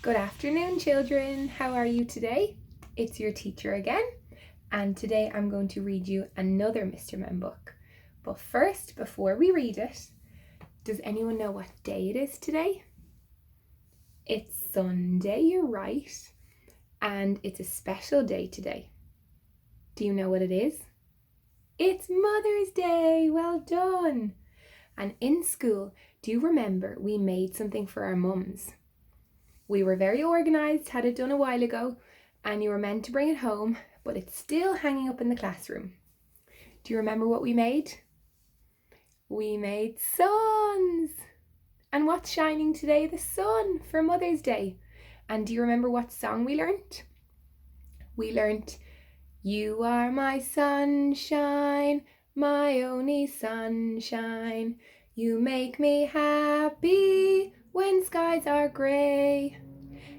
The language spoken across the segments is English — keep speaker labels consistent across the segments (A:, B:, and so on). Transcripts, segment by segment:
A: Good afternoon, children. How are you today? It's your teacher again, and today I'm going to read you another Mr. Mem book. But first, before we read it, does anyone know what day it is today? It's Sunday, you're right, and it's a special day today. Do you know what it is? It's Mother's Day. Well done. And in school, do you remember we made something for our mums? We were very organised, had it done a while ago, and you were meant to bring it home, but it's still hanging up in the classroom. Do you remember what we made? We made suns! And what's shining today? The sun for Mother's Day. And do you remember what song we learnt? We learnt, "You are my sunshine, my only sunshine. You make me happy when skies are grey.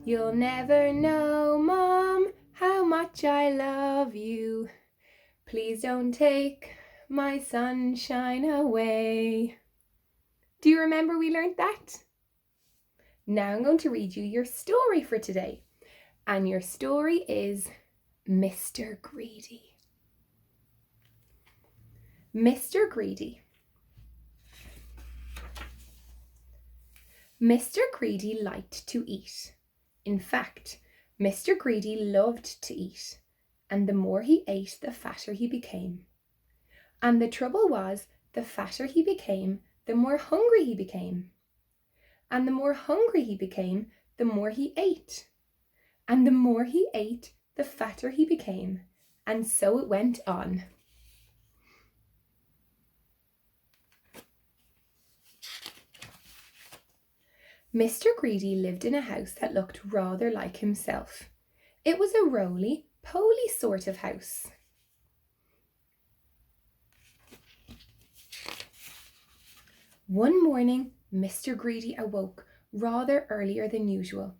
A: You'll never know, Mom, how much I love you. Please don't take my sunshine away." Do you remember we learnt that? Now I'm going to read you your story for today. And your story is Mr. Greedy. Mr. Greedy. Mr. Greedy liked to eat. In fact, Mr. Greedy loved to eat, and the more he ate, the fatter he became. And the trouble was, the fatter he became, the more hungry he became. And the more hungry he became, the more he ate. And the more he ate, the fatter he became. And so it went on. Mr. Greedy lived in a house that looked rather like himself. It was a roly-poly sort of house. One morning, Mr. Greedy awoke rather earlier than usual.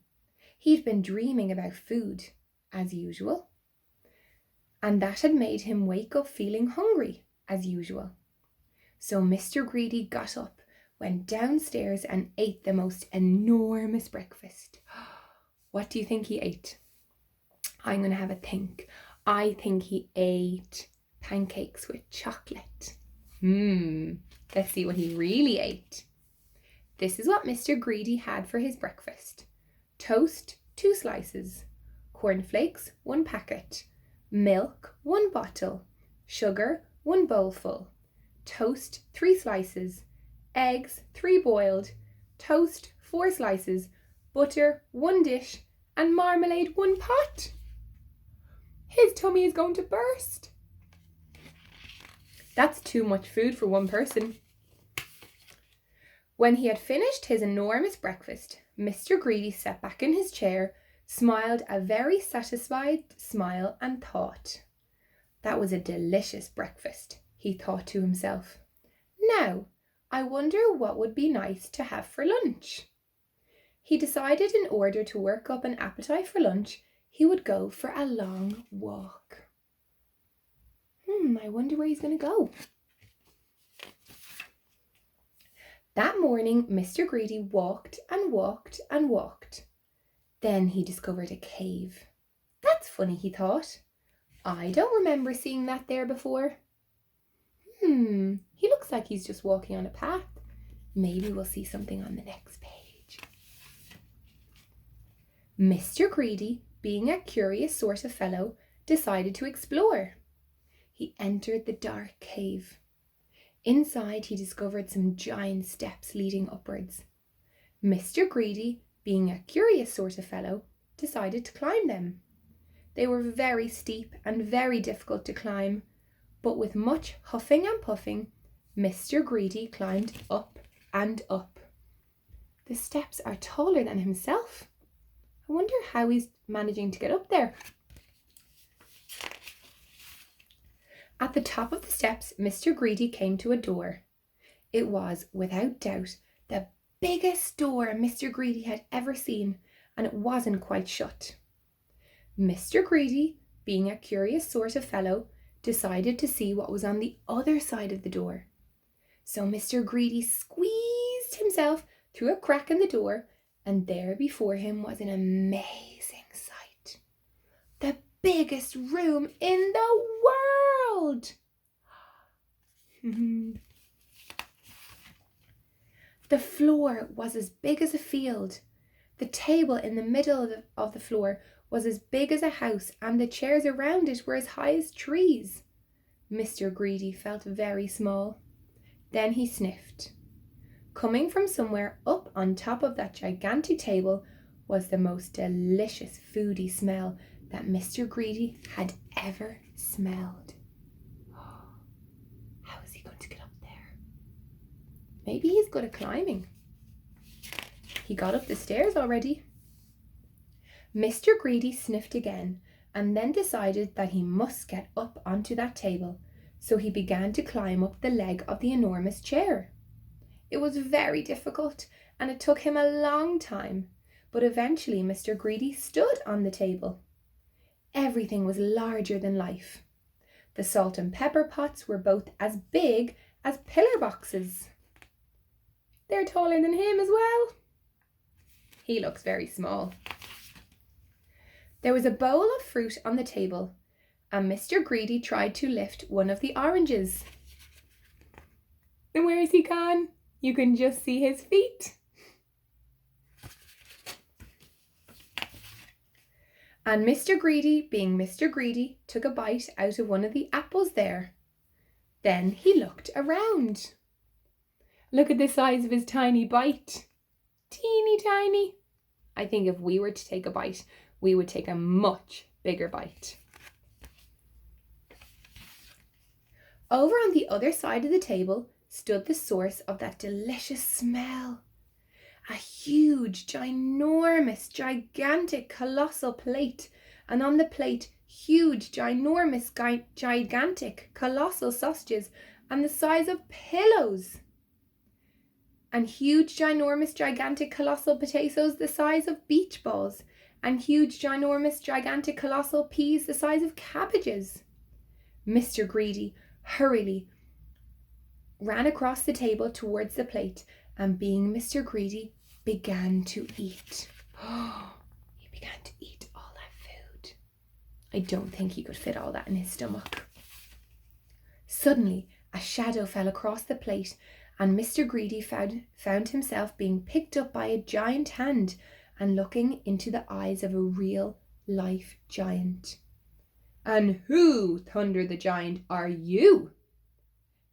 A: He'd been dreaming about food, as usual, and that had made him wake up feeling hungry, as usual. So Mr. Greedy got up, went downstairs and ate the most enormous breakfast. What do you think he ate? I'm going to have a think. I think he ate pancakes with chocolate. Let's see what he really ate. This is what Mr. Greedy had for his breakfast. Toast, 2 slices. Cornflakes, 1 packet. Milk, 1 bottle. Sugar, 1 bowlful. Toast, 3 slices. Eggs, 3 boiled. Toast, 4 slices. Butter, 1 dish. And marmalade, 1 pot. His tummy is going to burst. That's too much food for one person. When he had finished his enormous breakfast, Mr. Greedy sat back in his chair, smiled a very satisfied smile, and thought, "That was a delicious breakfast," he thought to himself. "Now, I wonder what would be nice to have for lunch." He decided in order to work up an appetite for lunch, he would go for a long walk. I wonder where he's going to go. That morning, Mr. Greedy walked and walked and walked. Then he discovered a cave. That's funny, he thought. I don't remember seeing that there before. He looks like he's just walking on a path. Maybe we'll see something on the next page. Mr. Greedy, being a curious sort of fellow, decided to explore. He entered the dark cave. Inside, he discovered some giant steps leading upwards. Mr. Greedy, being a curious sort of fellow, decided to climb them. They were very steep and very difficult to climb, but with much huffing and puffing, Mr. Greedy climbed up and up. The steps are taller than himself. I wonder how he's managing to get up there. At the top of the steps, Mr. Greedy came to a door. It was, without doubt, the biggest door Mr. Greedy had ever seen, and it wasn't quite shut. Mr. Greedy, being a curious sort of fellow, decided to see what was on the other side of the door. So Mr. Greedy squeezed himself through a crack in the door and there before him was an amazing sight. The biggest room in the world! The floor was as big as a field. The table in the middle of the floor was as big as a house, and the chairs around it were as high as trees. Mr. Greedy felt very small. Then he sniffed. Coming from somewhere up on top of that gigantic table was the most delicious foody smell that Mr. Greedy had ever smelled. How is he going to get up there? Maybe he's good at climbing. He got up the stairs already. Mr. Greedy sniffed again and then decided that he must get up onto that table, so he began to climb up the leg of the enormous chair. It was very difficult and it took him a long time, but eventually Mr. Greedy stood on the table. Everything was larger than life. The salt and pepper pots were both as big as pillar boxes. They're taller than him as well. He looks very small. There was a bowl of fruit on the table, and Mr. Greedy tried to lift one of the oranges. And where is he gone? You can just see his feet. And Mr. Greedy, being Mr. Greedy, took a bite out of one of the apples there. Then he looked around. Look at the size of his tiny bite. Teeny tiny. I think if we were to take a bite, we would take a much bigger bite. Over on the other side of the table stood the source of that delicious smell. A huge, ginormous, gigantic, colossal plate, and on the plate, huge, ginormous, gigantic, colossal sausages, and the size of pillows. And huge, ginormous, gigantic, colossal potatoes the size of beach balls, and huge, ginormous, gigantic, colossal peas the size of cabbages. Mr. Greedy hurriedly ran across the table towards the plate, and being Mr. Greedy, began to eat. He began to eat all that food. I don't think he could fit all that in his stomach. Suddenly, a shadow fell across the plate, and Mr. Greedy found himself being picked up by a giant hand and looking into the eyes of a real-life giant. "And who," thundered the giant, "are you?"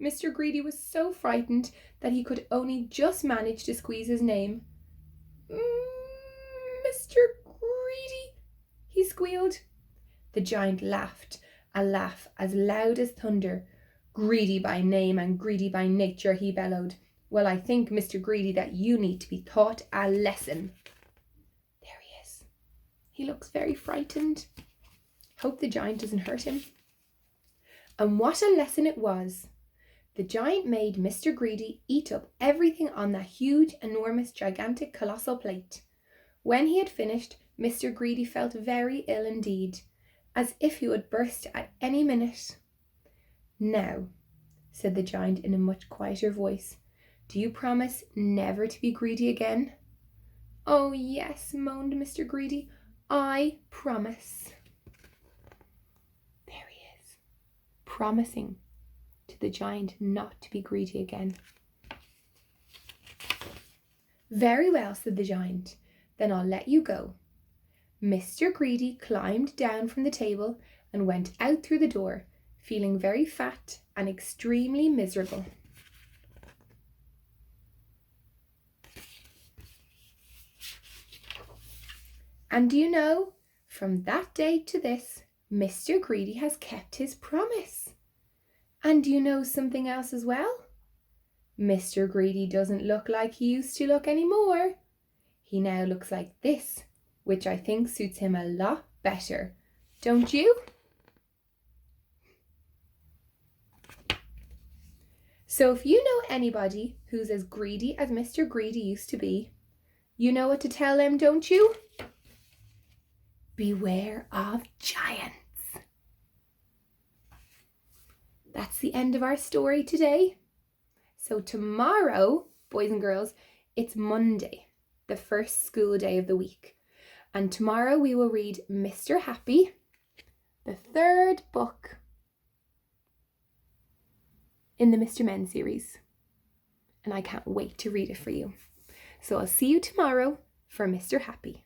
A: Mr. Greedy was so frightened that he could only just manage to squeeze his name. "Mr. Greedy," he squealed. The giant laughed, a laugh as loud as thunder. "Greedy by name and greedy by nature," he bellowed. "Well, I think, Mr. Greedy, that you need to be taught a lesson." There he is. He looks very frightened. Hope the giant doesn't hurt him. And what a lesson it was. The giant made Mr. Greedy eat up everything on that huge, enormous, gigantic, colossal plate. When he had finished, Mr. Greedy felt very ill indeed, as if he would burst at any minute. "Now," said the giant in a much quieter voice, "do you promise never to be greedy again?" "Oh yes," moaned Mr. Greedy, "I promise." There he is, promising to the giant not to be greedy again. "Very well," said the giant, "then I'll let you go." Mr. Greedy climbed down from the table and went out through the door, feeling very fat and extremely miserable. And do you know, from that day to this, Mr. Greedy has kept his promise. And do you know something else as well? Mr. Greedy doesn't look like he used to look anymore. He now looks like this, which I think suits him a lot better. Don't you? So if you know anybody who's as greedy as Mr. Greedy used to be, you know what to tell them, don't you? Beware of giants. That's the end of our story today. So tomorrow, boys and girls, it's Monday. the first school day of the week. And tomorrow we will read Mr. Happy, the third book in the Mr. Men series. And I can't wait to read it for you. So I'll see you tomorrow for Mr. Happy.